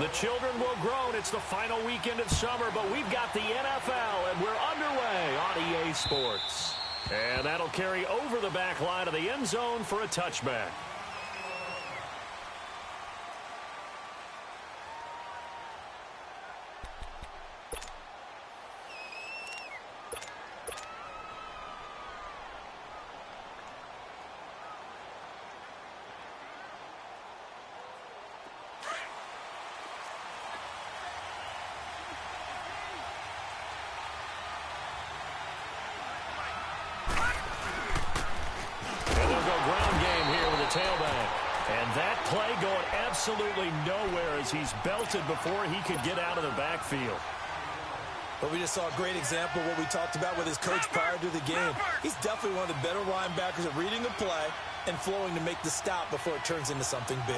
The children will groan. It's the final weekend of summer, but we've got the NFL, and we're underway on EA Sports. And that'll carry over the back line of the end zone for a touchback. Absolutely nowhere as he's belted before he could get out of the backfield. But we just saw a great example of what we talked about with his coach prior to the game. He's definitely one of the better linebackers at reading a play and flowing to make the stop before it turns into something big.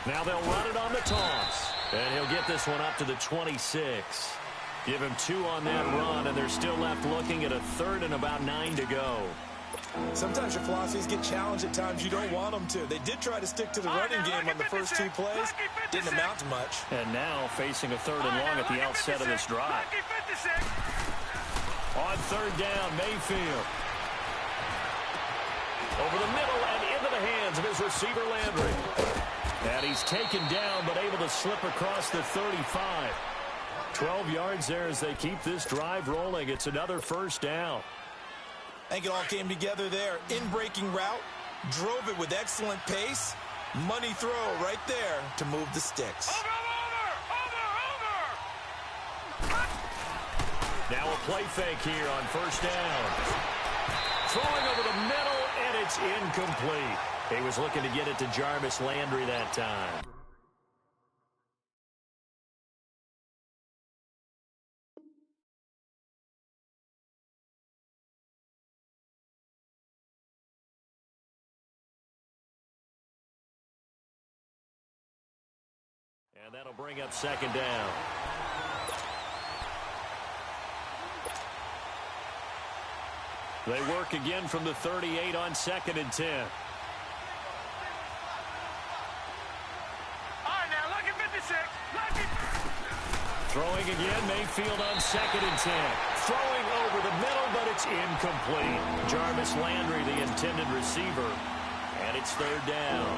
Now they'll run it on the toss. And he'll get this one up to the 26. Give him 2 on that run, and they're still left looking at a 3rd and about 9 to go. Sometimes your philosophies get challenged at times you don't want them to. They did try to stick to the running game on the first 2 plays. Didn't amount to much. And now facing a 3rd and long at the outset of this drive. On 3rd down, Mayfield. Over the middle and into the hands of his receiver, Landry. And he's taken down but able to slip across the 35. 12 yards there as they keep this drive rolling. It's another 1st down. I think it all came together there. In-breaking route, drove it with excellent pace. Money throw right there to move the sticks. Over. Now a play fake here on 1st down. Throwing over the middle, and it's incomplete. He was looking to get it to Jarvis Landry that time. And that'll bring up 2nd down. They work again from the 38 on 2nd and 10. All right, now, look at 56. Throwing again, Mayfield on 2nd and 10. Throwing over the middle, but it's incomplete. Jarvis Landry, the intended receiver. And it's 3rd down.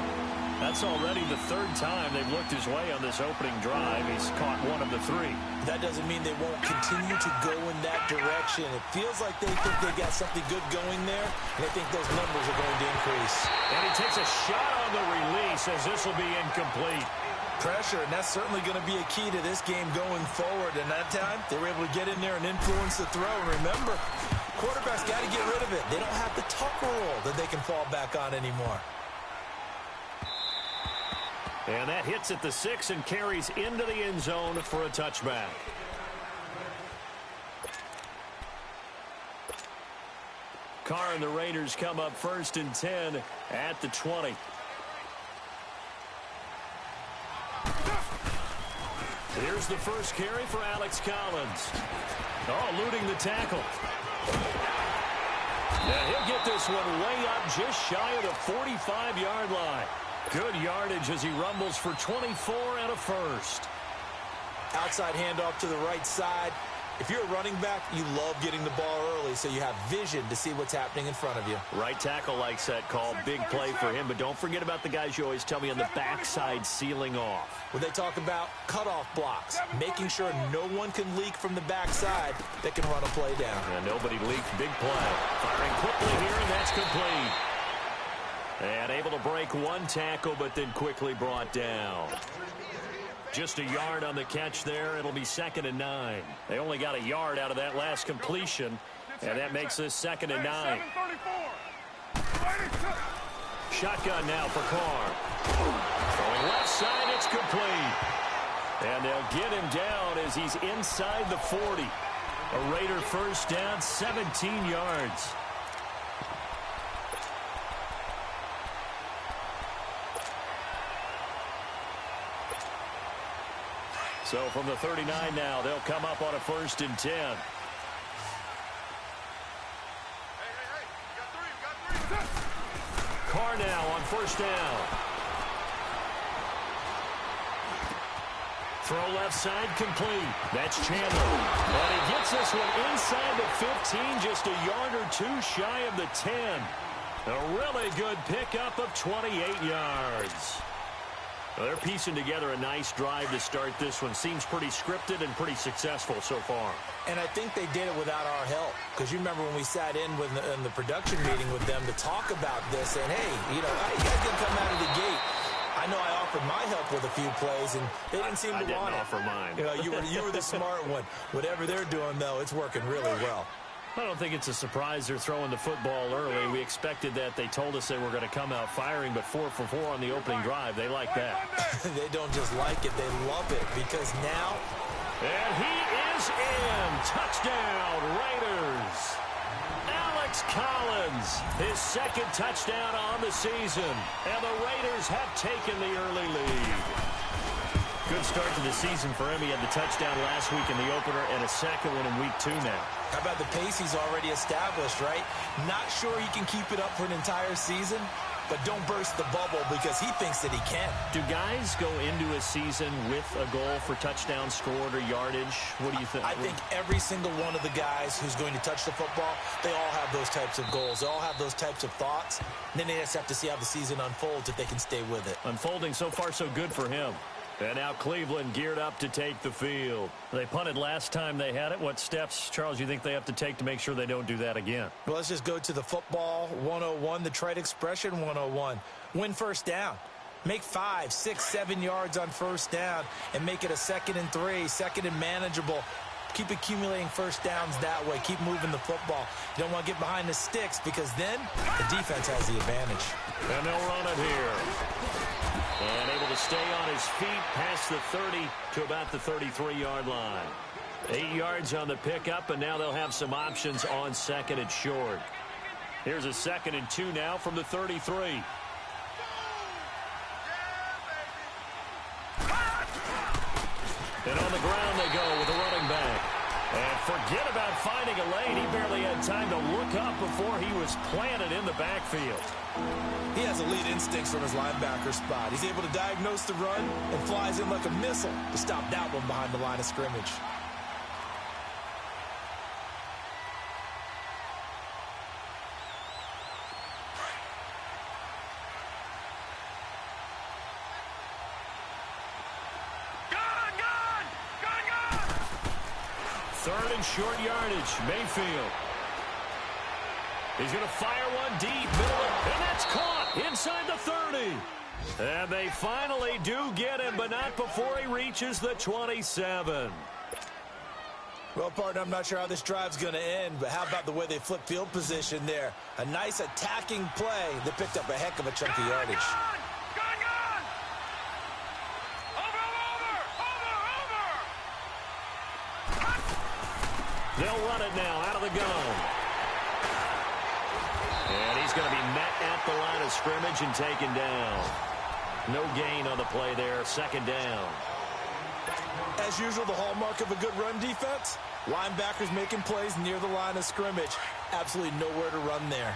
That's already the 3rd time they've looked his way on this opening drive. He's caught 1 of the 3. That doesn't mean they won't continue to go in that direction. It feels like they think they got something good going there, and I think those numbers are going to increase. And he takes a shot on the release as this will be incomplete. Pressure, and that's certainly going to be a key to this game going forward. And that time, they were able to get in there and influence the throw. And remember, quarterbacks got to get rid of it. They don't have the tucker roll that they can fall back on anymore. And that hits at the 6 and carries into the end zone for a touchback. Carr and the Raiders come up 1st and 10 at the 20. Here's the first carry for Alex Collins. Oh, eluding the tackle. And he'll get this one way up just shy of the 45-yard line. Good yardage as he rumbles for 24 and a 1st. Outside handoff to the right side. If you're a running back, you love getting the ball early so you have vision to see what's happening in front of you. Right tackle likes that call. Big play for him, but don't forget about the guys you always tell me on the backside sealing off. When they talk about cutoff blocks, making sure no one can leak from the backside that can run a play down. And nobody leaked. Big play. Firing quickly here, and that's complete. And able to break 1 tackle, but then quickly brought down. Just a yard on the catch there. It'll be 2nd and 9. They only got a yard out of that last completion, and that makes this 2nd and 9. Shotgun now for Carr. Throwing left side, it's complete. And they'll get him down as he's inside the 40. A Raider 1st down, 17 yards. So from the 39 now, they'll come up on a 1st and 10. car now on first down. Throw left side complete. That's Chandler. And he gets this one inside the 15, just a yard or two shy of the 10. A really good pickup of 28 yards. Well, they're piecing together a nice drive to start this one. Seems pretty scripted and pretty successful so far. And I think they did it without our help. Because you remember when we sat in the production meeting with them to talk about this, and hey, you guys didn't come out of the gate. I know I offered my help with a few plays, and they didn't seem to want it. I didn't offer mine. You were the smart one. Whatever they're doing, though, it's working really well. I don't think it's a surprise they're throwing the football early. We expected that. They told us they were going to come out firing, but 4 for 4 on the opening drive. They like that. They don't just like it. They love it because now... And he is in. Touchdown, Raiders. Alex Collins, his second touchdown on the season. And the Raiders have taken the early lead. Good start to the season for him. He had the touchdown last week in the opener and a second one in week 2 now. How about the pace he's already established, right? Not sure he can keep it up for an entire season, but don't burst the bubble because he thinks that he can. Do guys go into a season with a goal for touchdowns scored or yardage? What do you think? I think every single one of the guys who's going to touch the football, they all have those types of goals. They all have those types of thoughts. And then they just have to see how the season unfolds if they can stay with it. Unfolding so far so good for him. And now Cleveland geared up to take the field. They punted last time they had it. What steps, Charles, you think they have to take to make sure they don't do that again? Well, let's just go to the football 101, the trite expression 101. Win first down. Make 5, 6, 7 yards on first down and make it a 2nd and 3, 2nd and manageable. Keep accumulating first downs that way. Keep moving the football. You don't want to get behind the sticks because then the defense has the advantage. And they'll run it here. And able to stay on his feet past the 30 to about the 33-yard line. 8 yards on the pickup, and now they'll have some options on 2nd and short. Here's a 2nd and 2 now from the 33. And on the ground they go with a running back. And forget about finding a lane. He barely had time to look up before he was planted in the backfield. He has elite instincts from his linebacker spot. He's able to diagnose the run and flies in like a missile to stop that one behind the line of scrimmage. Third and short yardage. Mayfield. He's going to fire one deep, middle, and that's caught inside the 30. And they finally do get him, but not before he reaches the 27. Well, partner, I'm not sure how this drive's going to end, but how about the way they flip field position there? A nice attacking play that picked up a heck of a chunk of yardage. They'll run it now out of the gun. And he's going to be met at the line of scrimmage and taken down. No gain on the play there. 2nd down. As usual, the hallmark of a good run defense, linebackers making plays near the line of scrimmage. Absolutely nowhere to run there.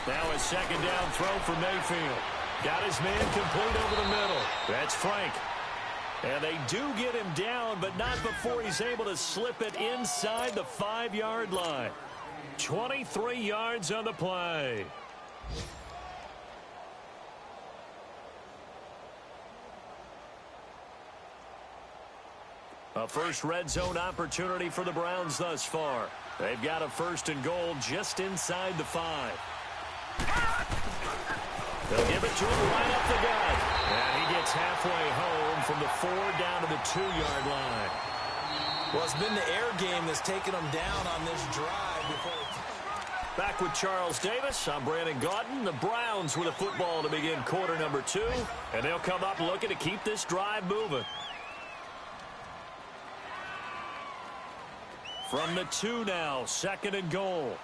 Now a 2nd down throw for Mayfield. Got his man complete over the middle. That's Frank. And they do get him down, but not before he's able to slip it inside the 5-yard line. 23 yards on the play. A first red zone opportunity for the Browns thus far. They've got a 1st and goal just inside the 5. They'll give it to him right up the gut. And he gets halfway home from the 4 down to the 2-yard line. Well, it's been the air game that's taken them down on this drive. Back with Charles Davis. I'm Brandon Gaudin. The Browns with a football to begin quarter number 2. And they'll come up looking to keep this drive moving. From the 2 now, 2nd and goal.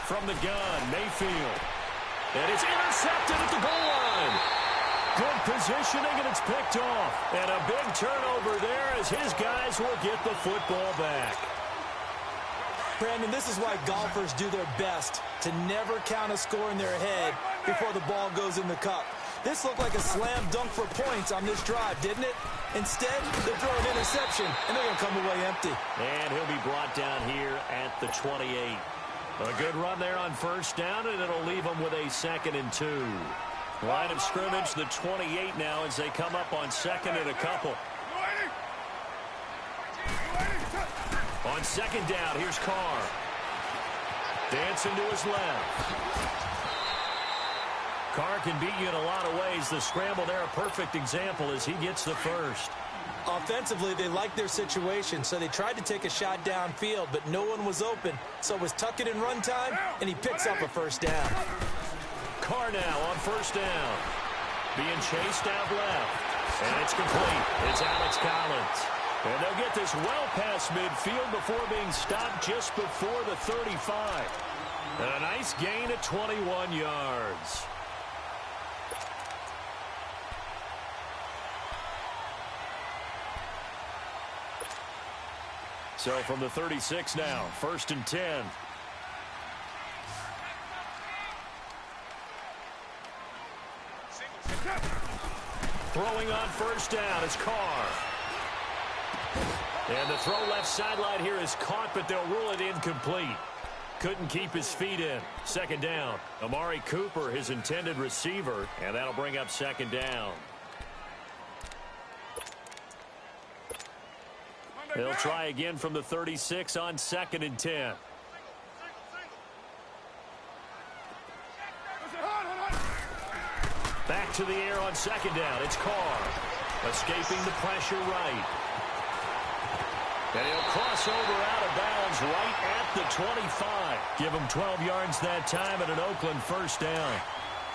from the gun, Mayfield. And it's intercepted at the goal line. Good positioning, and it's picked off. And a big turnover there as his guys will get the football back. Brandon, this is why golfers do their best to never count a score in their head before the ball goes in the cup. This looked like a slam dunk for points on this drive, didn't it? Instead, they throw an interception, and they're going to come away empty. And he'll be brought down here at the 28. A good run there on first down, and it'll leave them with a 2nd and 2. Line of scrimmage, the 28 now as they come up on 2nd and a couple. On 2nd down, here's Carr. Dancing to his left. Carr can beat you in a lot of ways. The scramble there, a perfect example as he gets the first. Offensively, they liked their situation, so they tried to take a shot downfield, but no one was open. So it was tuck it in run time, and he picks up a first down. Carr now on first down. Being chased out left. And it's complete. It's Alex Collins. And they'll get this well past midfield before being stopped just before the 35. And a nice gain at 21 yards. So from the 36 now, 1st and 10. Throwing on first down is Carr. And the throw left sideline here is caught, but they'll rule it incomplete. Couldn't keep his feet in. 2nd down. Amari Cooper, his intended receiver, and that'll bring up 2nd down. They'll try again from the 36 on 2nd and 10. Back to the air on 2nd down. It's Carr. Escaping the pressure right. And he'll cross over out of bounds right at the 25. Give him 12 yards that time and an Oakland first down.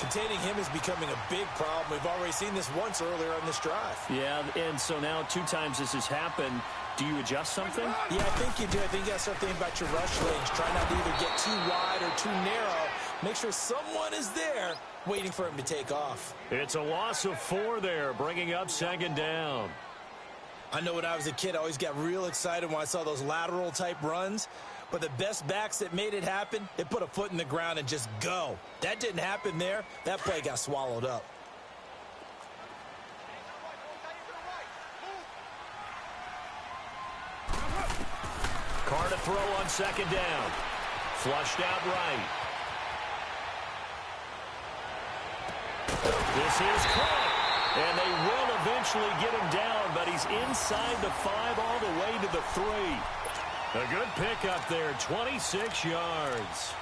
Containing him is becoming a big problem. We've already seen this once earlier on this drive. Yeah, and so now 2 times this has happened. Do you adjust something? Yeah, I think you do. I think you got to start thinking about your rush lanes. Try not to either get too wide or too narrow. Make sure someone is there waiting for him to take off. It's a loss of 4 there, bringing up 2nd down. I know when I was a kid, I always got real excited when I saw those lateral-type runs. But the best backs that made it happen, they put a foot in the ground and just go. That didn't happen there. That play got swallowed up. Carr to throw on 2nd down. Flushed out right. This is caught. And they will eventually get him down, but he's inside the 5 all the way to the 3. A good pickup there, 26 yards.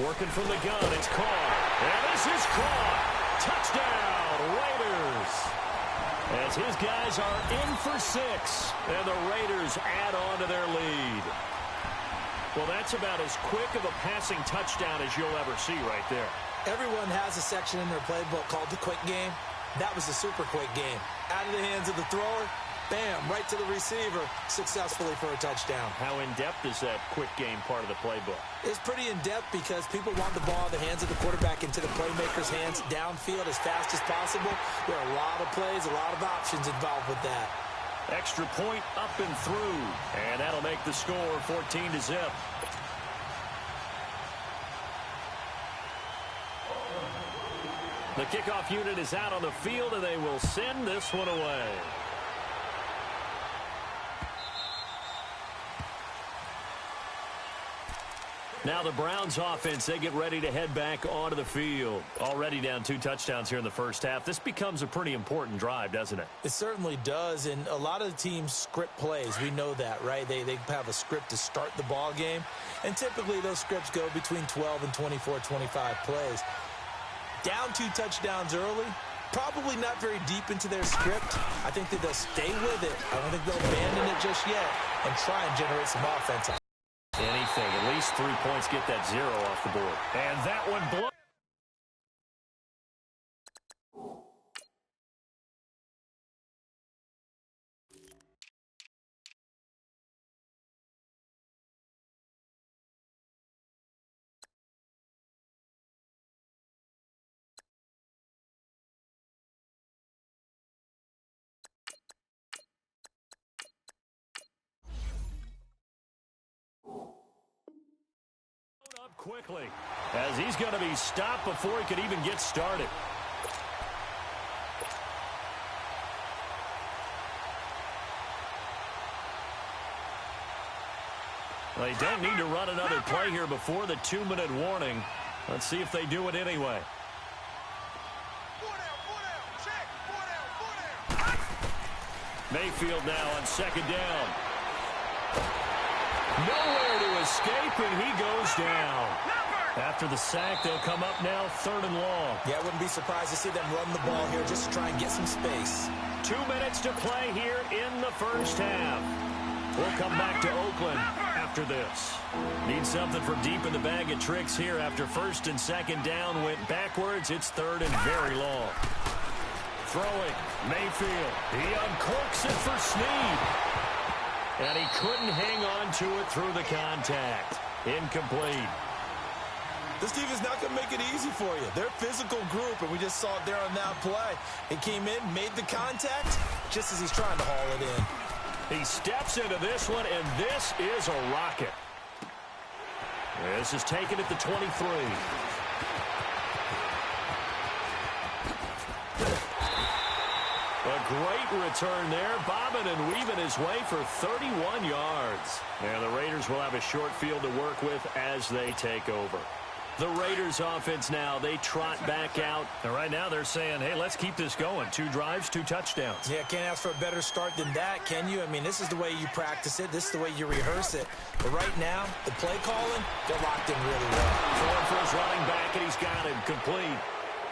Working from the gun, it's Carr. And this is caught. Touchdown, Raiders. As his guys are in for 6, and the Raiders add on to their lead. Well, that's about as quick of a passing touchdown as you'll ever see right there. Everyone has a section in their playbook called the quick game. That was the super quick game. Out of the hands of the thrower, bam, right to the receiver, successfully for a touchdown. How in-depth is that quick game part of the playbook? It's pretty in-depth because people want the ball in the hands of the quarterback into the playmaker's hands downfield as fast as possible. There are a lot of plays, a lot of options involved with that. Extra point up and through, and that'll make the score 14-0. The kickoff unit is out on the field, and they will send this one away. Now the Browns offense, they get ready to head back onto the field. Already down 2 touchdowns here in the first half. This becomes a pretty important drive, doesn't it? It certainly does, and a lot of the teams script plays. We know that, right? They have a script to start the ball game, and typically those scripts go between 12 and 24, 25 plays. Down 2 touchdowns early, probably not very deep into their script. I think that they'll stay with it. I don't think they'll abandon it just yet and try and generate some offense. Anything. At least 3 points get that 0 off the board. And that one blows. Up quickly, as he's going to be stopped before he could even get started. They don't need to run another play here before the 2-minute warning. Let's see if they do it anyway. Mayfield now on 2nd down. Nowhere to escape, and he goes down. After the sack, they'll come up now 3rd and long. Yeah, I wouldn't be surprised to see them run the ball here just to try and get some space. 2 minutes to play here in the first half. We'll come back to Oakland after this. Need something for deep in the bag of tricks here after 1st and 2nd down went backwards. It's 3rd and very long. Throwing, Mayfield. He uncorks it for Snead. And he couldn't hang on to it through the contact. Incomplete. This team is not going to make it easy for you. They're a physical group, and we just saw it there on that play. He came in, made the contact, just as he's trying to haul it in. He steps into this one, and this is a rocket. This is taken at the 23. A great return there, bobbing and weaving his way for 31 yards. And the Raiders will have a short field to work with as they take over. The Raiders offense now, they trot back out. And right now they're saying, hey, let's keep this going. 2 drives, 2 touchdowns. Yeah, can't ask for a better start than that, can you? I mean, this is the way you practice it. This is the way you rehearse it. But right now, the play calling, they're locked in really well. Throwing for his running back, and he's got him complete.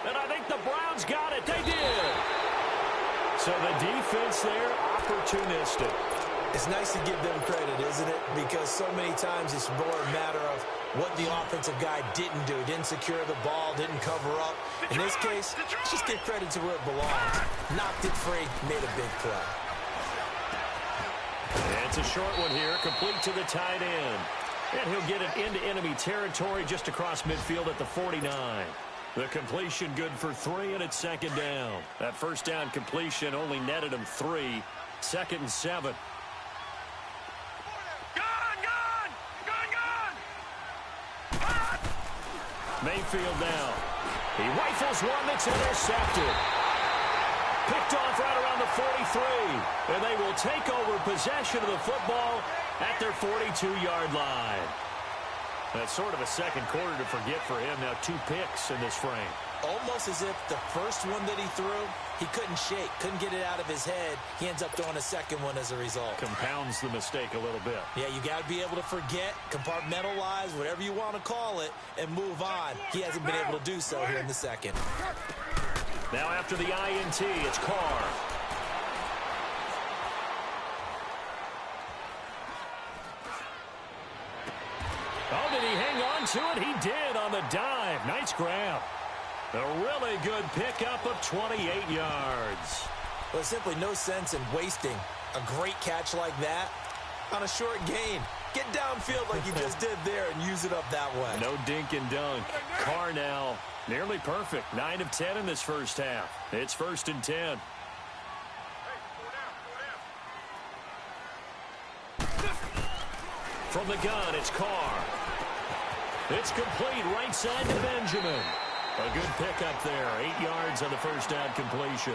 And I think the Browns got it. They did. So the defense there, opportunistic. It's nice to give them credit, isn't it? Because so many times it's more a matter of what the offensive guy didn't do. Didn't secure the ball, didn't cover up. In this case, let's just give credit to where it belongs. Knocked it free, made a big play. And it's a short one here, complete to the tight end. And he'll get it into enemy territory just across midfield at the 49. The completion good for 3, and it's 2nd down. That first down completion only netted him 3. 2nd and 7. Mayfield now. He rifles one that's intercepted. Picked off right around the 43. And they will take over possession of the football at their 42-yard line. That's sort of a second quarter to forget for him. Now 2 picks in this frame. Almost as if the first one that he threw, he couldn't shake, couldn't get it out of his head. He ends up throwing a second one as a result. Compounds the mistake a little bit. Yeah, you got to be able to forget, compartmentalize, whatever you want to call it, and move on. He hasn't been able to do so here in the second. Now after the INT, it's Carr. Oh, did he hang on to it? He did on the dive. Nice grab. A really good pickup of 28 yards. Well, there's simply no sense in wasting a great catch like that on a short gain. Get downfield like you just did there and use it up that way. No dink and dunk. Carr now nearly perfect. 9 of 10 in this first half. It's 1st and 10. From the gun, it's Carr. It's complete right side to Benjamin. A good pickup there. 8 yards on the first down completion.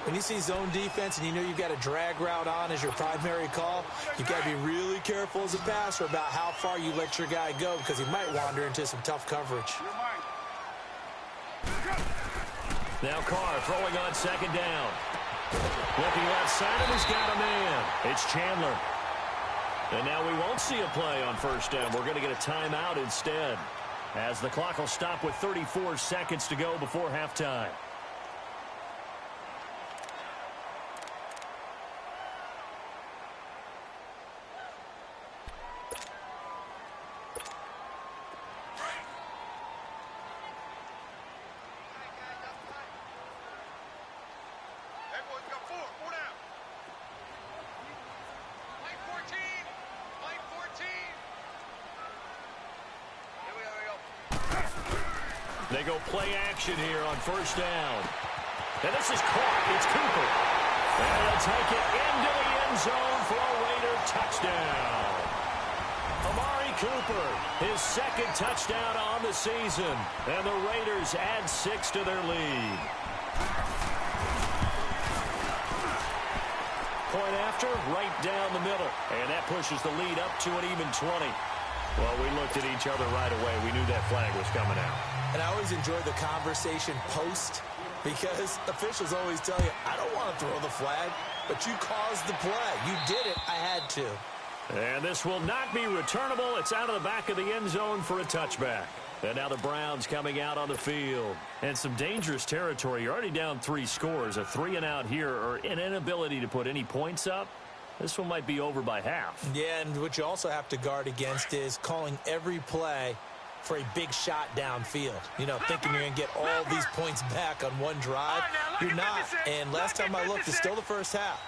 When you see zone defense and you know you've got a drag route on as your primary call, you've got to be really careful as a passer about how far you let your guy go because he might wander into some tough coverage. Now Carr throwing on 2nd down. Looking outside, and he's got a man. It's Chandler. And now we won't see a play on 1st down. We're going to get a timeout instead, as the clock will stop with 34 seconds to go before halftime. They go play action here on first down. And this is caught. It's Cooper. And he'll take it into the end zone for a Raider touchdown. Amari Cooper, his second touchdown on the season. And the Raiders add 6 to their lead. Point after, right down the middle. And that pushes the lead up to an even 20. Well, we looked at each other right away. We knew that flag was coming out. And I always enjoy the conversation post, because officials always tell you, I don't want to throw the flag, but you caused the play. You did it. I had to. And this will not be returnable. It's out of the back of the end zone for a touchback. And now the Browns coming out on the field. And some dangerous territory. You're already down 3 scores. A 3-and-out here, or an inability to put any points up. This one might be over by half. Yeah, and what you also have to guard against is calling every play for a big shot downfield. You know, thinking you're going to get all these points back on one drive. You're not. And last time I looked, it's still the first half.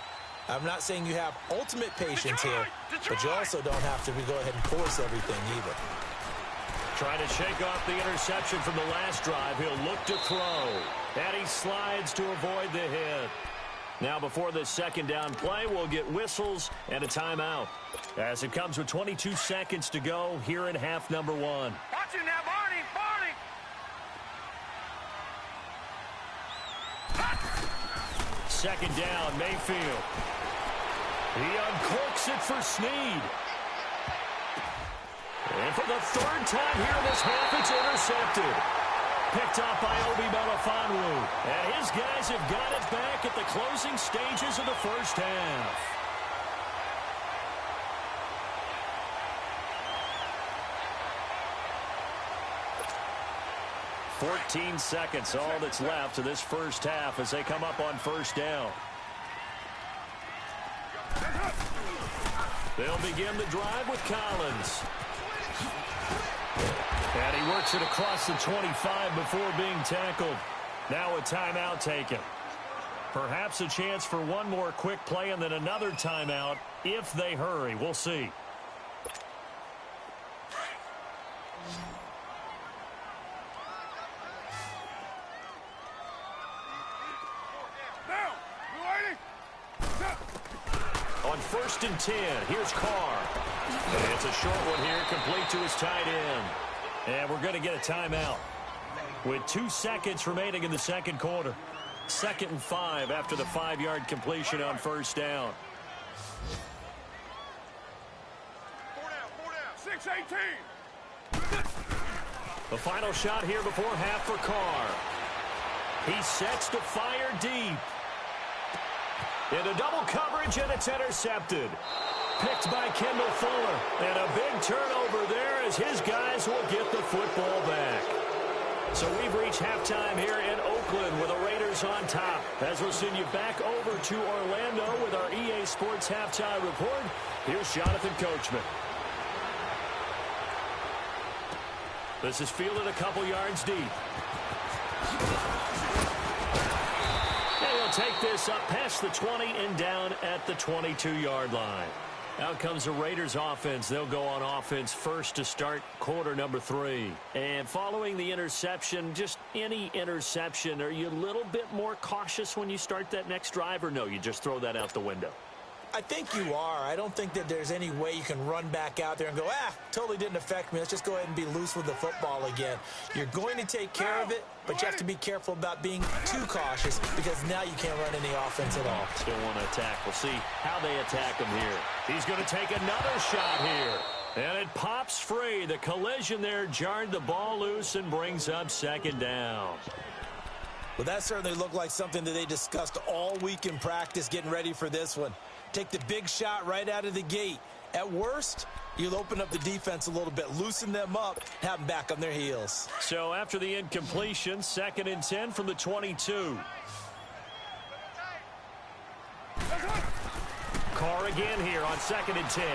I'm not saying you have ultimate patience here, but you also don't have to go ahead and force everything either. Trying to shake off the interception from the last drive. He'll look to throw. And he slides to avoid the hit. Now, before this second down play, we'll get whistles and a timeout, as it comes with 22 seconds to go here in half number 1. Watch it now, Barney! Second down, Mayfield. He uncorks it for Snead. And for the third time here in this half, it's intercepted. Picked off by Obi Melifonwu. And his guys have got it back at the closing stages of the first half. "14 seconds, all that's left of this first half as they come up on first down. They'll begin the drive with Collins. And he works it across the 25 before being tackled. Now a timeout taken. Perhaps a chance for one more quick play and then another timeout if they hurry. We'll see. On 1st and 10, here's Carr. And it's a short one here, complete to his tight end. And we're going to get a timeout with 2 seconds remaining in the second quarter. 2nd and 5 after the 5-yard completion on first down. 6-18. The final shot here before half for Carr. He sets to fire deep. Into double coverage, and it's intercepted. Picked by Kendall Fuller. And a big turnover there as his guys will get the football back. So we've reached halftime here in Oakland with the Raiders on top. As we'll send you back over to Orlando with our EA Sports Halftime Report, here's Jonathan Coachman. This is fielded a couple yards deep. Take this up past the 20 and down at the 22-yard line. Out comes the Raiders offense. They'll go on offense first to start quarter number 3. And following the interception, just any interception, are you a little bit more cautious when you start that next drive, or no, you just throw that out the window? I think you are. I don't think that there's any way you can run back out there and go, totally didn't affect me. Let's just go ahead and be loose with the football again. You're going to take care of it, but you have to be careful about being too cautious because now you can't run any offense at all. Still want to attack. We'll see how they attack him here. He's going to take another shot here. And it pops free. The collision there jarred the ball loose and brings up second down. Well, that certainly looked like something that they discussed all week in practice getting ready for this one. Take the big shot right out of the gate. At worst, you'll open up the defense a little bit, loosen them up, have them back on their heels. So after the incompletion, 2nd and 10 from the 22. Carr again here on 2nd and 10.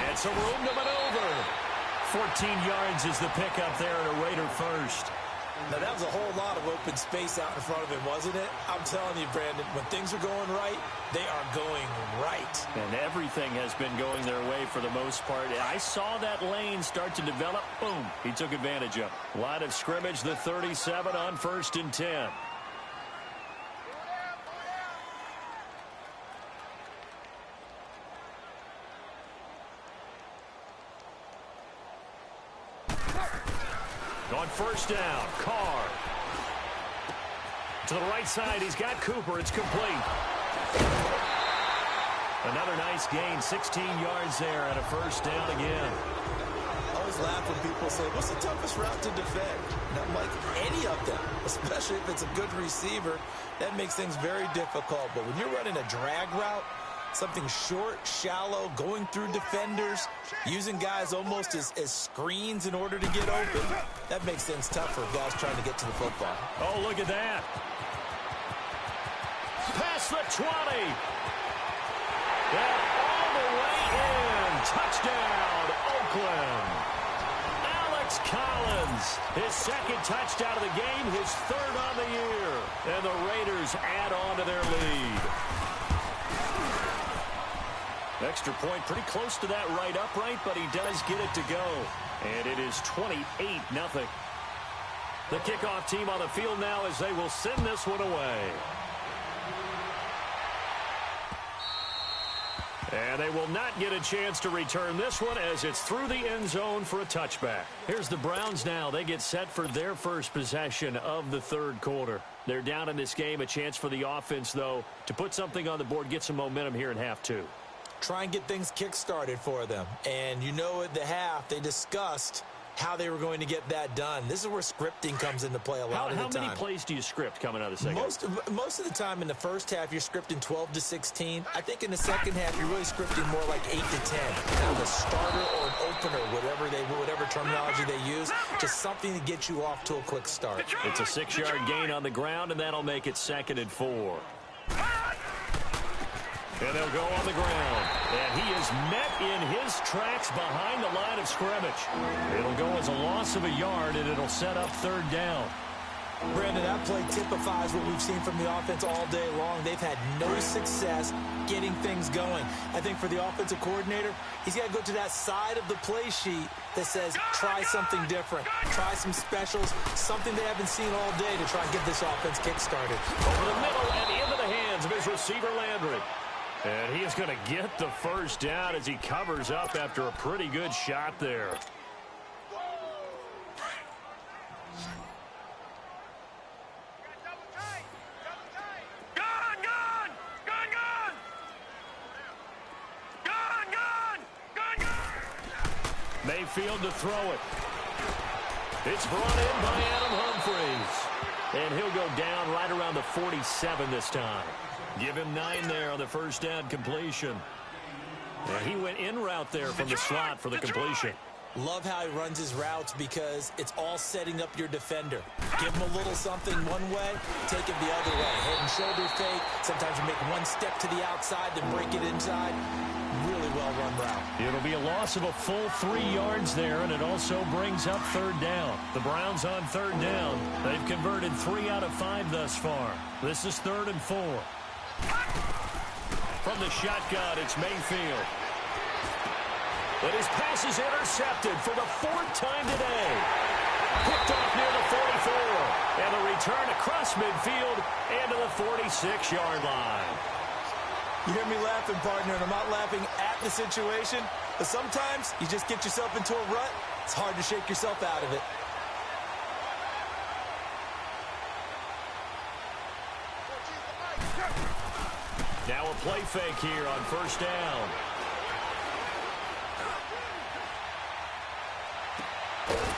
And some room to maneuver. 14 yards is the pickup there at a Raider first. Now, that was a whole lot of open space out in front of him, wasn't it? I'm telling you, Brandon, when things are going right, they are going right. And everything has been going their way for the most part. I saw that lane start to develop. Boom. He took advantage of it. Line of scrimmage, the 37 on 1st and 10. On 1st down, Carr. To the right side, he's got Cooper. It's complete. Another nice gain, 16 yards there and a 1st down again. I always laugh when people say, what's the toughest route to defend? And I'm like, any of them, especially if it's a good receiver. That makes things very difficult. But when you're running a drag route, something short, shallow, going through defenders, using guys almost as screens in order to get open, that makes things tough for guys trying to get to the football. Oh, look at that. Past the 20. And all the way in. Touchdown, Oakland. Alex Collins, his 2nd touchdown of the game, his 3rd on the year. And the Raiders add on to their lead. Extra point pretty close to that right upright, but he does get it to go. And it is 28-0. The kickoff team on the field now as they will send this one away. And they will not get a chance to return this one as it's through the end zone for a touchback. Here's the Browns now. They get set for their first possession of the 3rd quarter. They're down in this game. A chance for the offense, though, to put something on the board, get some momentum here in half 2. Try and get things kick-started for them. And you know at the half, they discussed how they were going to get that done. This is where scripting comes into play a lot of the time. How many plays do you script coming out of the second? Most of the time in the first half, you're scripting 12 to 16. I think in the second half, you're really scripting more like 8 to 10. Kind of a starter or an opener, whatever terminology they use, just something to get you off to a quick start. It's a 6-yard gain on the ground, and that'll make it 2nd and 4. And they'll go on the ground. And he is met in his tracks behind the line of scrimmage. It'll go as a loss of a yard, and it'll set up 3rd down. Brandon, that play typifies what we've seen from the offense all day long. They've had no success getting things going. I think for the offensive coordinator, he's got to go to that side of the play sheet that says try something different, try some specials, something they haven't seen all day to try and get this offense kick-started. Over the middle and into the hands of his receiver, Landry. And he is going to get the 1st down as he covers up after a pretty good shot there. Mayfield to throw it. It's brought in by Adam Humphries. And he'll go down right around the 47 this time. Give him 9 there on the 1st down completion. And he went in route there from the slot for the completion. Love how he runs his routes because it's all setting up your defender. Give him a little something one way, take it the other way. Head and shoulder fake. Sometimes you make one step to the outside, then break it inside. Really well-run route. It'll be a loss of a full 3 yards there, and it also brings up 3rd down. The Browns on 3rd down. They've converted 3 out of 5 thus far. This is 3rd and 4. From the shotgun, it's Mayfield. But his pass is intercepted for the 4th time today. Picked off near the 44. And the return across midfield and to the 46-yard line. You hear me laughing, partner, and I'm not laughing at the situation, but sometimes you just get yourself into a rut. It's hard to shake yourself out of it. Now a play fake here on 1st down.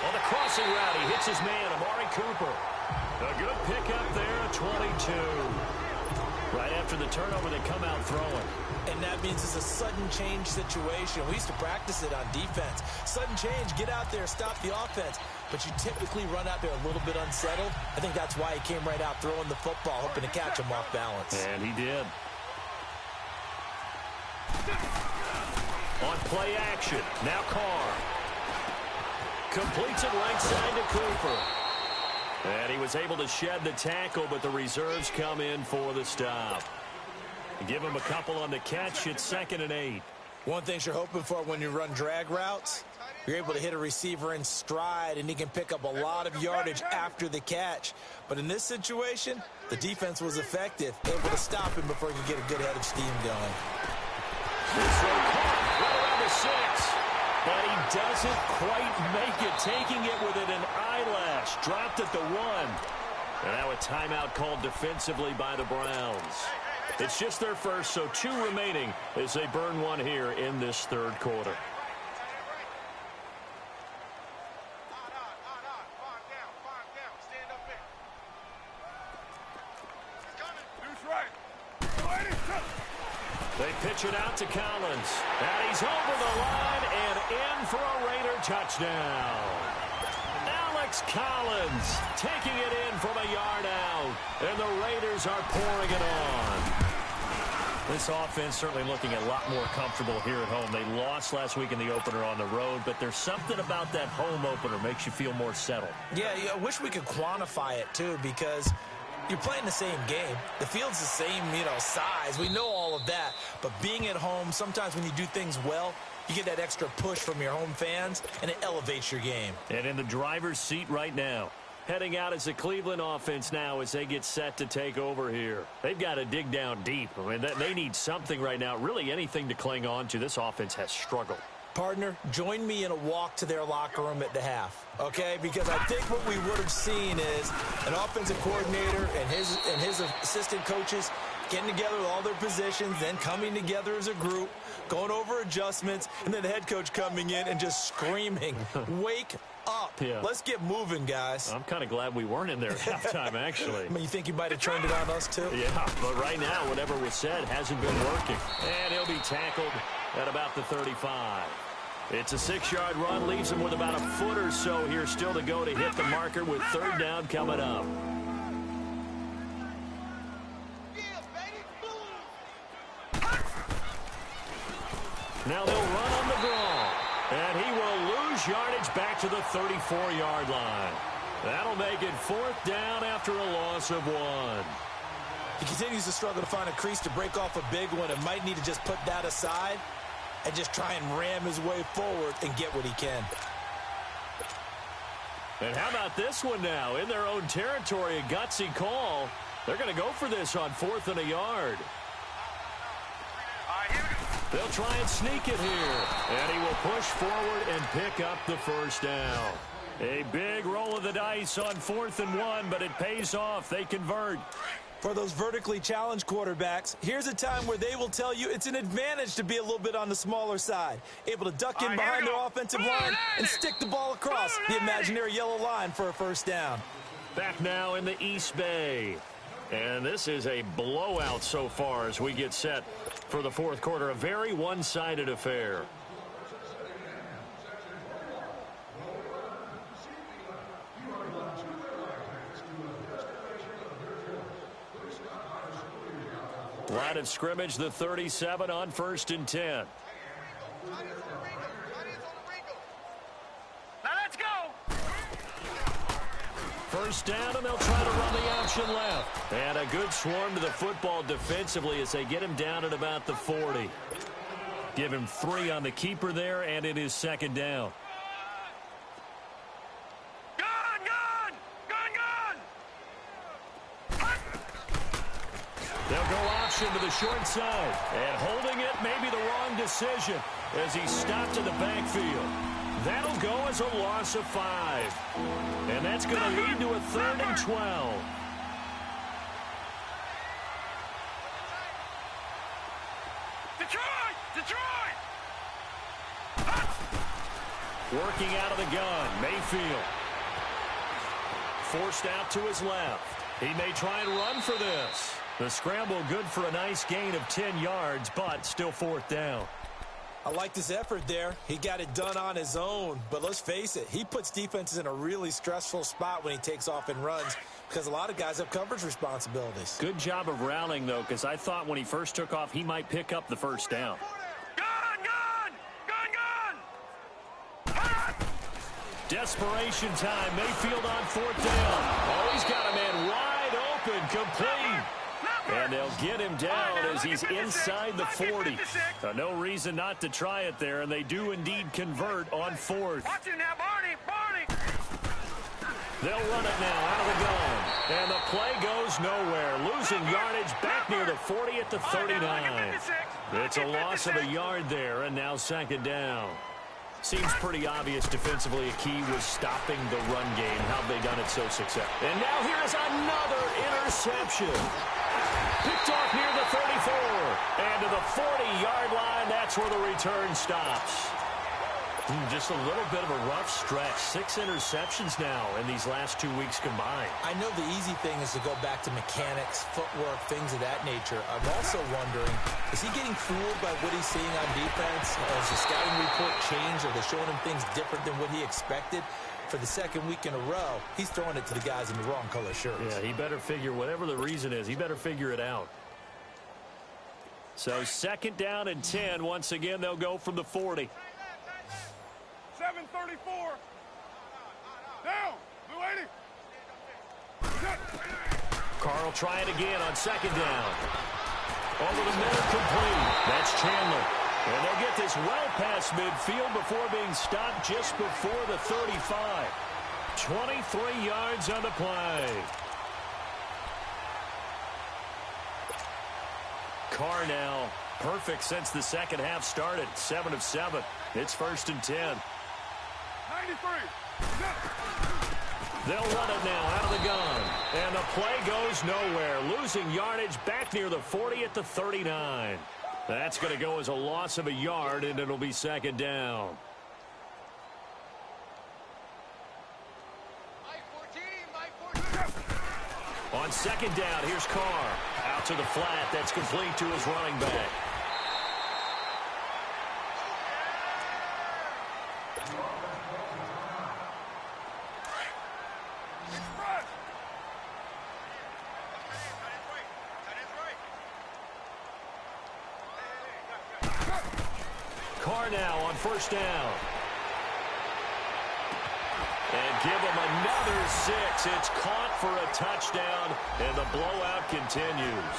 On the crossing route, he hits his man, Amari Cooper. A good pickup there at 22. Right after the turnover, they come out throwing. And that means it's a sudden change situation. We used to practice it on defense. Sudden change, get out there, stop the offense. But you typically run out there a little bit unsettled. I think that's why he came right out throwing the football, hoping to catch him off balance. And he did. On play action, now Carr. Completes it right side to Cooper. And he was able to shed the tackle, but the reserves come in for the stop. Give him a couple on the catch. It's 2nd and 8. One thing you're hoping for when you run drag routes, you're able to hit a receiver in stride, and he can pick up a lot of yardage after the catch. But in this situation, the defense was effective, able to stop him before he could get a good head of steam going. This one caught right around the 6. But he doesn't quite make it, taking it within an eyelash. Dropped at the 1. And now a timeout called defensively by the Browns. It's just their first, so 2 remaining as they burn one here in this 3rd quarter. They pitch it out to Collins. And he's over the line and in for a Raider touchdown. Alex Collins taking it in from a yard out. And the Raiders are pouring it on. This offense certainly looking a lot more comfortable here at home. They lost last week in the opener on the road, but there's something about that home opener makes you feel more settled. Yeah, I wish we could quantify it, too, because you're playing the same game. The field's the same, size. We know all of that. But being at home, sometimes when you do things well, you get that extra push from your home fans, and it elevates your game. And in the driver's seat right now, heading out as the Cleveland offense now as they get set to take over here. They've got to dig down deep. I mean, they need something right now, really anything to cling on to. This offense has struggled. Partner, join me in a walk to their locker room at the half, okay? Because I think what we would have seen is an offensive coordinator and his assistant coaches getting together with all their positions, then coming together as a group, going over adjustments, and then the head coach coming in and just screaming, wake up. Yeah. Let's get moving, guys. I'm kind of glad we weren't in there at halftime, actually. I mean, you think you might have turned it on us, too? Yeah, but right now, whatever was said hasn't been working. And he'll be tackled at about the 35. It's a 6-yard run, leaves him with about a foot or so here still to go to hit the marker with 3rd down coming up. Now they'll run on the draw. And he will lose yardage back to the 34-yard line. That'll make it 4th down after a loss of 1. He continues to struggle to find a crease to break off a big one and might need to just put that aside and just try and ram his way forward and get what he can. And how about this one now? In their own territory, a gutsy call. They're going to go for this on 4th and a yard. They'll try and sneak it here. And he will push forward and pick up the 1st down. A big roll of the dice on 4th and 1, but it pays off. They convert. For those vertically challenged quarterbacks, here's a time where they will tell you it's an advantage to be a little bit on the smaller side. Able to duck in behind their offensive line and stick the ball across the imaginary yellow line for a 1st down. Back now in the East Bay. And this is a blowout so far as we get set for the 4th quarter. A very one-sided affair. Line of scrimmage, the 37 on 1st and 10. Now let's go. 1st down, and they'll try to run the option left. And a good swarm to the football defensively as they get him down at about the 40. Give him 3 on the keeper there, and it is 2nd down. They'll go option to the short side. And holding it may be the wrong decision as he stopped in the backfield. That'll go as a loss of 5. And that's going to lead to a 3rd and 12. Detroit! Working out of the gun, Mayfield. Forced out to his left. He may try and run for this. The scramble good for a nice gain of 10 yards, but still 4th down. I like his effort there. He got it done on his own. But let's face it, he puts defenses in a really stressful spot when he takes off and runs because a lot of guys have coverage responsibilities. Good job of rallying, though, because I thought when he first took off, he might pick up the 1st down. Desperation time. Mayfield on 4th down. Oh, he's got a man wide open, complete. And they'll get him down as he's inside the 40. No reason not to try it there, and they do indeed convert on 4th. They'll run it now out of the gun. And the play goes nowhere. Losing yardage back near the 40 at the 39. It's a loss of a yard there, and now 2nd down. Seems pretty obvious defensively a key was stopping the run game. How have they done it so successfully? And now here is another interception. Picked off near the 34. And to the 40-yard line, that's where the return stops. Just a little bit of a rough stretch. 6 interceptions now in these last 2 weeks combined. I know the easy thing is to go back to mechanics, footwork, things of that nature. I'm also wondering, is he getting fooled by what he's seeing on defense? Has the scouting report changed? Are they showing him things different than what he expected? For the 2nd week in a row, he's throwing it to the guys in the wrong color shirts. Yeah, he better figure, whatever the reason is, he better figure it out. So 2nd down and 10. Once again, they'll go from the 40. 7:34. Down. Blue 80. Carr will try it again on 2nd down. Over the middle, complete. That's Chandler. And they'll get this well past midfield before being stopped just before the 35. 23 yards on the play. Carr now perfect since the 2nd half started. 7 of 7. It's 1st and 10. 93. They'll run it now out of the gun. And the play goes nowhere. Losing yardage back near the 40 at the 39. That's going to go as a loss of a yard, and it'll be 2nd down. On 2nd down, here's Carr. Out to the flat. That's complete to his running back. Carr now on 1st down. And give him another 6. It's caught for a touchdown, and the blowout continues.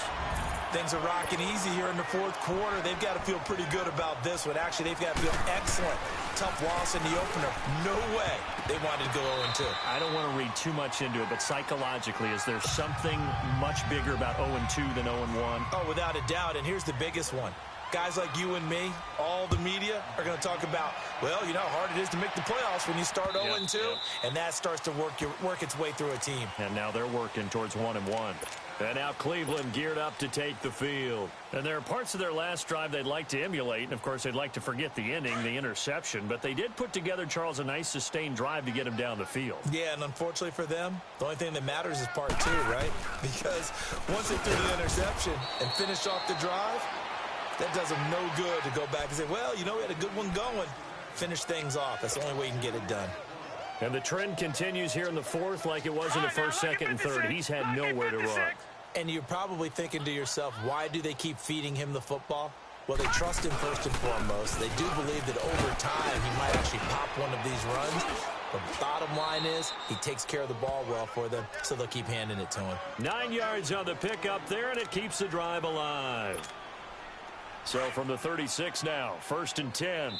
Things are rocking easy here in the 4th quarter. They've got to feel pretty good about this one. Actually, they've got to feel excellent. Tough loss in the opener. No way they wanted to go 0-2. I don't want to read too much into it, but psychologically, is there something much bigger about 0-2 than 0-1? Oh, without a doubt, and here's the biggest one. Guys like you and me, all the media, are going to talk about, well, you know how hard it is to make the playoffs when you start 0-2, and that starts to work its way through a team. And now they're working towards 1-1. And now Cleveland geared up to take the field. And there are parts of their last drive they'd like to emulate, and, of course, they'd like to forget the ending, the interception, but they did put together, Charles, a nice sustained drive to get him down the field. Yeah, and unfortunately for them, the only thing that matters is part 2, right? Because once they threw the interception and finished off the drive, that does them no good to go back and say, well, you know, we had a good one going. Finish things off. That's the only way you can get it done. And the trend continues here in the 4th like it was in the 1st, 2nd, and 3rd. He's had nowhere to run. And you're probably thinking to yourself, why do they keep feeding him the football? Well, they trust him first and foremost. They do believe that over time he might actually pop one of these runs. The bottom line is he takes care of the ball well for them, so they'll keep handing it to him. 9 yards on the pickup there, and it keeps the drive alive. So from the 36 now, 1st and 10.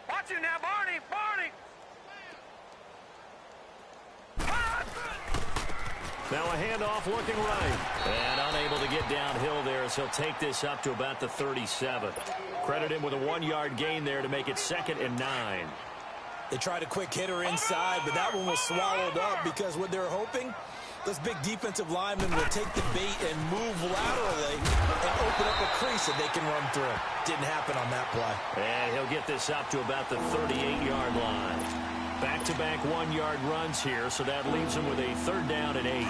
Watch it now, Barney. Now a handoff looking right. And unable to get downhill there as he'll take this up to about the 37. Credit him with a 1-yard gain there to make it 2nd and 9. They tried a quick hitter inside, but that one was swallowed up because what they're hoping, this big defensive lineman will take the bait and move laterally and open up a crease that they can run through. Didn't happen on that play. And he'll get this up to about the 38-yard line. Back-to-back 1-yard runs here, so that leaves him with a 3rd down and 8.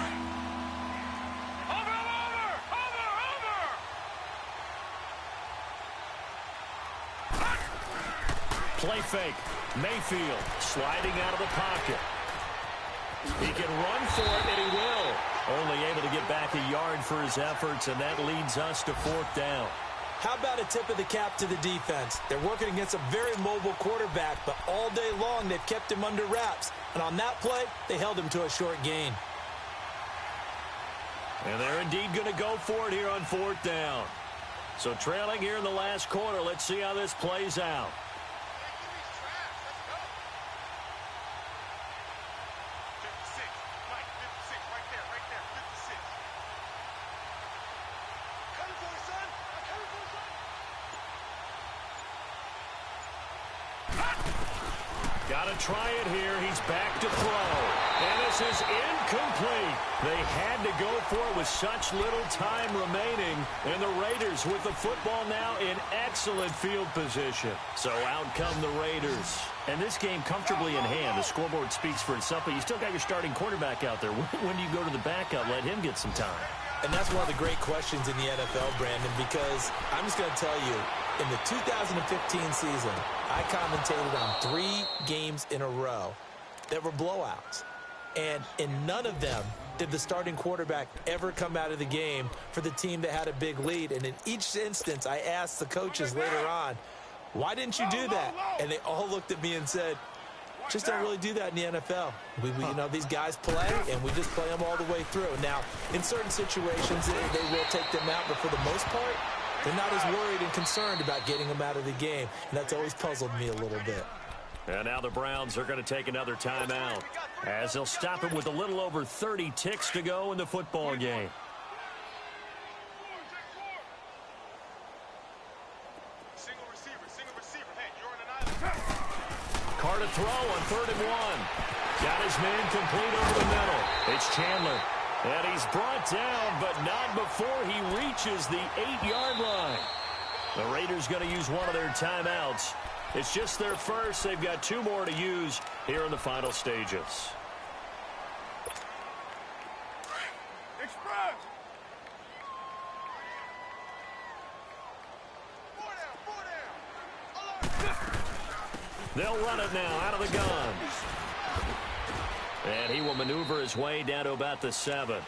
Play fake. Mayfield sliding out of the pocket. He can run for it, and he will. Only able to get get back a yard for his efforts, and that leads us to 4th down. How about a tip of the cap to the defense? They're working against a very mobile quarterback, but all day long they've kept him under wraps. And on that play, they held him to a short gain. And they're indeed going to go for it here on 4th down. So trailing here in the last quarter, let's see how this plays out. Got to try it here. He's back to throw. And this is incomplete. They had to go for it with such little time remaining. And the Raiders with the football now in excellent field position. So out come the Raiders. And this game comfortably in hand. The scoreboard speaks for itself, but you still got your starting quarterback out there. When do you go to the backup? Let him get some time. And that's one of the great questions in the NFL, Brandon, because I'm just going to tell you, in the 2015 season, I commentated on 3 games in a row that were blowouts. And in none of them did the starting quarterback ever come out of the game for the team that had a big lead. And in each instance, I asked the coaches later on, why didn't you do that? And they all looked at me and said, just don't really do that in the NFL. You know, these guys play, and we just play them all the way through. Now, in certain situations, they will take them out, but for the most part, they're not as worried and concerned about getting them out of the game, and that's always puzzled me a little bit. And now the Browns are going to take another timeout as they'll stop it with a little over 30 ticks to go in the football game. Single receiver. Hey, you're in an island. Carr to throw on 3rd and 1. Got his man complete over the middle. It's Chandler. And he's brought down, but not before he reaches the 8-yard line. The Raiders going to use one of their timeouts. It's just their first. They've got 2 more to use here in the final stages. Express. They'll run it now out of the gun. And he will maneuver his way down to about the 7.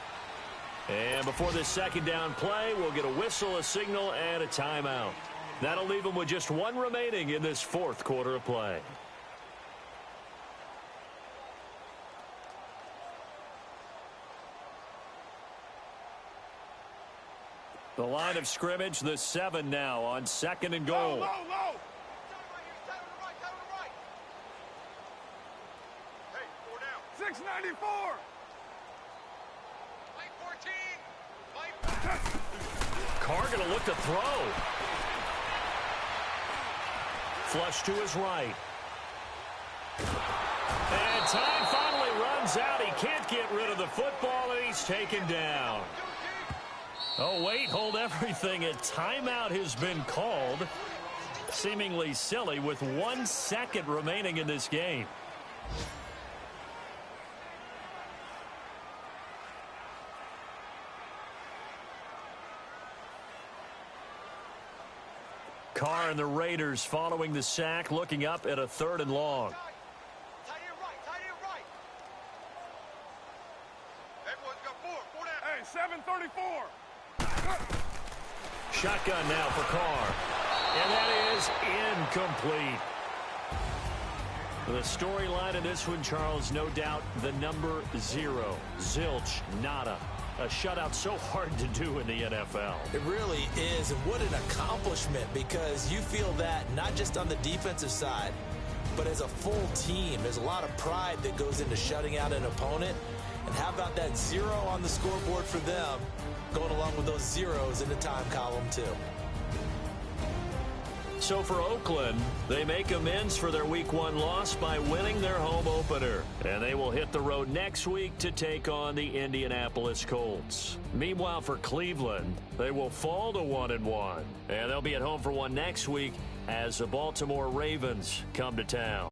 And before this 2nd down play, we'll get a whistle, a signal, and a timeout. That'll leave him with just 1 remaining in this 4th quarter of play. The line of scrimmage, the 7 now on 2nd and goal. Low. 694. Light 14. Carr going to look to throw. Flush to his right. And time finally runs out. He can't get rid of the football, and he's taken down. Oh, wait, hold everything. A timeout has been called. Seemingly silly with 1 second remaining in this game. Carr and the Raiders following the sack, looking up at a 3rd and long. Tight end right. Everyone's got 4 down. Hey, 734. Shotgun now for Carr. And that is incomplete. The storyline in this one, Charles, no doubt the number 0. Zilch, nada. A shutout so hard to do in the NFL. It really is, and what an accomplishment, because you feel that not just on the defensive side, but as a full team. There's a lot of pride that goes into shutting out an opponent. And how about that 0 on the scoreboard for them, going along with those zeros in the time column too. So for Oakland, they make amends for their Week 1 loss by winning their home opener. And they will hit the road next week to take on the Indianapolis Colts. Meanwhile, for Cleveland, they will fall to 1-1. And they'll be at home for one next week as the Baltimore Ravens come to town.